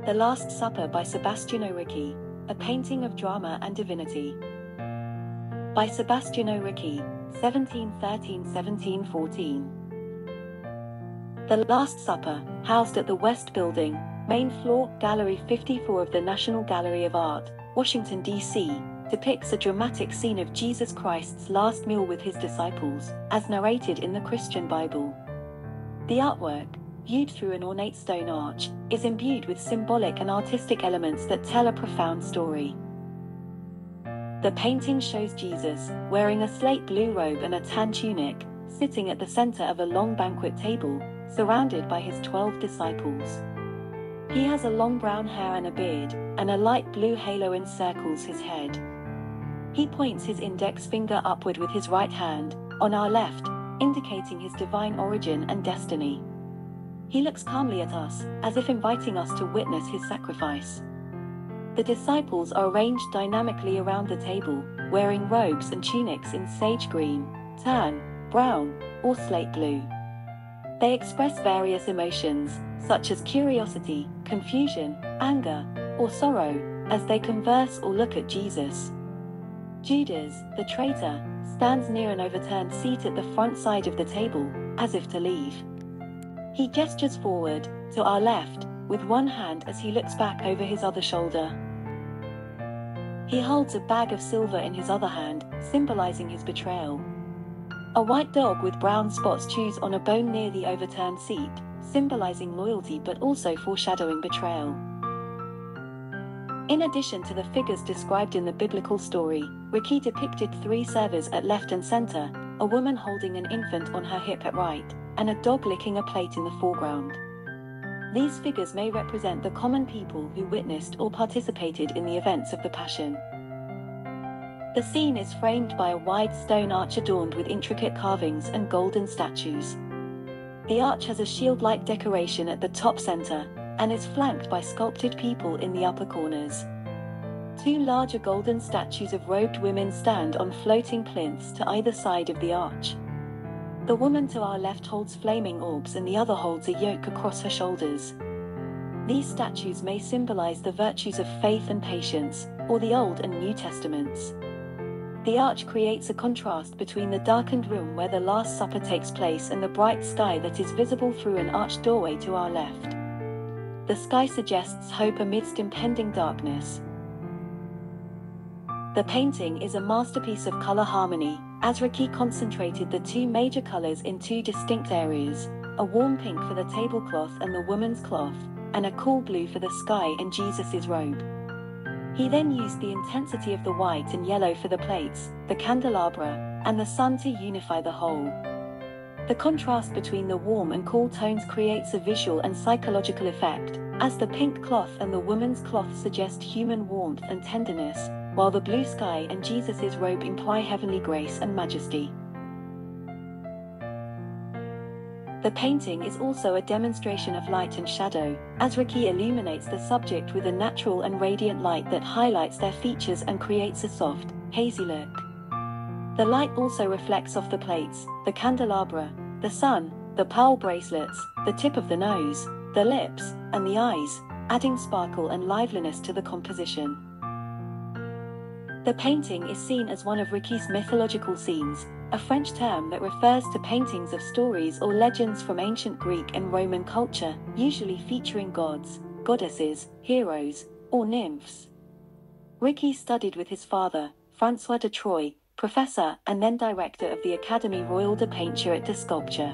The Last Supper by Sebastiano Ricci, a painting of drama and divinity. By Sebastiano Ricci, 1713–1714. The Last Supper, housed at the West Building, main floor, Gallery 54 of the National Gallery of Art, Washington, D.C., depicts a dramatic scene of Jesus Christ's last meal with his disciples, as narrated in the Christian Bible. The artwork, viewed through an ornate stone arch, is imbued with symbolic and artistic elements that tell a profound story. The painting shows Jesus, wearing a slate blue robe and a tan tunic, sitting at the center of a long banquet table, surrounded by his 12 disciples. He has a long brown hair and a beard, and a light blue halo encircles his head. He points his index finger upward with his right hand, on our left, indicating his divine origin and destiny. He looks calmly at us, as if inviting us to witness his sacrifice. The disciples are arranged dynamically around the table, wearing robes and tunics in sage green, tan, brown, or slate blue. They express various emotions, such as curiosity, confusion, anger, or sorrow, as they converse or look at Jesus. Judas, the traitor, stands near an overturned seat at the front side of the table, as if to leave. He gestures forward, to our left, with one hand as he looks back over his other shoulder. He holds a bag of silver in his other hand, symbolizing his betrayal. A white dog with brown spots chews on a bone near the overturned seat, symbolizing loyalty but also foreshadowing betrayal. In addition to the figures described in the biblical story, Ricci depicted 3 servers at left and center, a woman holding an infant on her hip at right, and a dog licking a plate in the foreground. These figures may represent the common people who witnessed or participated in the events of the Passion. The scene is framed by a wide stone arch adorned with intricate carvings and golden statues. The arch has a shield-like decoration at the top center, and is flanked by sculpted people in the upper corners. 2 larger golden statues of robed women stand on floating plinths to either side of the arch. The woman to our left holds flaming orbs and the other holds a yoke across her shoulders. These statues may symbolize the virtues of faith and patience, or the Old and New Testaments. The arch creates a contrast between the darkened room where the Last Supper takes place and the bright sky that is visible through an arched doorway to our left. The sky suggests hope amidst impending darkness. The painting is a masterpiece of color harmony, as Ricci concentrated the 2 major colors in 2 distinct areas, a warm pink for the tablecloth and the woman's cloth, and a cool blue for the sky and Jesus' robe. He then used the intensity of the white and yellow for the plates, the candelabra, and the sun to unify the whole. The contrast between the warm and cool tones creates a visual and psychological effect, as the pink cloth and the woman's cloth suggest human warmth and tenderness, while the blue sky and Jesus' robe imply heavenly grace and majesty. The painting is also a demonstration of light and shadow, as Ricci illuminates the subject with a natural and radiant light that highlights their features and creates a soft, hazy look. The light also reflects off the plates, the candelabra, the sun, the pearl bracelets, the tip of the nose, the lips, and the eyes, adding sparkle and liveliness to the composition. The painting is seen as one of Ricci's mythological scenes, a French term that refers to paintings of stories or legends from ancient Greek and Roman culture, usually featuring gods, goddesses, heroes, or nymphs. Ricci studied with his father, François de Troyes, professor and then director of the Académie Royale de Peinture et de Sculpture.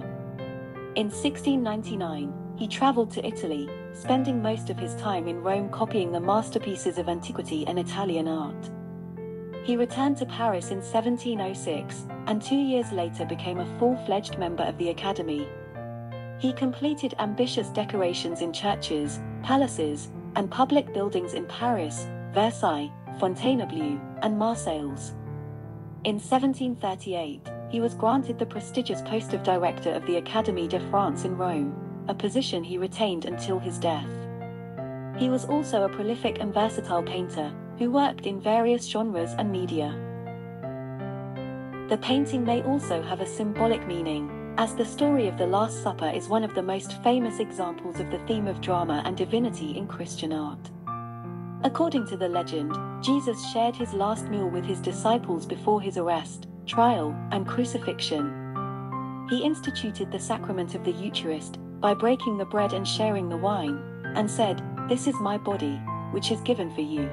In 1699, he traveled to Italy, spending most of his time in Rome copying the masterpieces of antiquity and Italian art. He returned to Paris in 1706, and 2 years later became a full-fledged member of the Academy. He completed ambitious decorations in churches, palaces, and public buildings in Paris, Versailles, Fontainebleau, and Marseilles. In 1738, he was granted the prestigious post of director of the Académie de France in Rome, a position he retained until his death. He was also a prolific and versatile painter, who worked in various genres and media. The painting may also have a symbolic meaning, as the story of the Last Supper is one of the most famous examples of the theme of drama and divinity in Christian art. According to the legend, Jesus shared his last meal with his disciples before his arrest, trial, and crucifixion. He instituted the sacrament of the Eucharist by breaking the bread and sharing the wine, and said, "This is my body, which is given for you.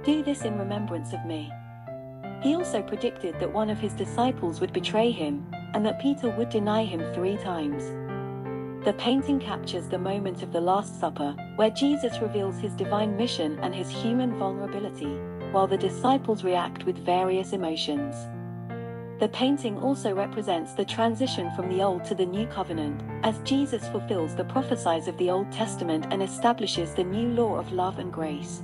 Do this in remembrance of me." He also predicted that one of his disciples would betray him, and that Peter would deny him 3 times. The painting captures the moment of the Last Supper, where Jesus reveals his divine mission and his human vulnerability, while the disciples react with various emotions. The painting also represents the transition from the Old to the New Covenant, as Jesus fulfills the prophecies of the Old Testament and establishes the new law of love and grace.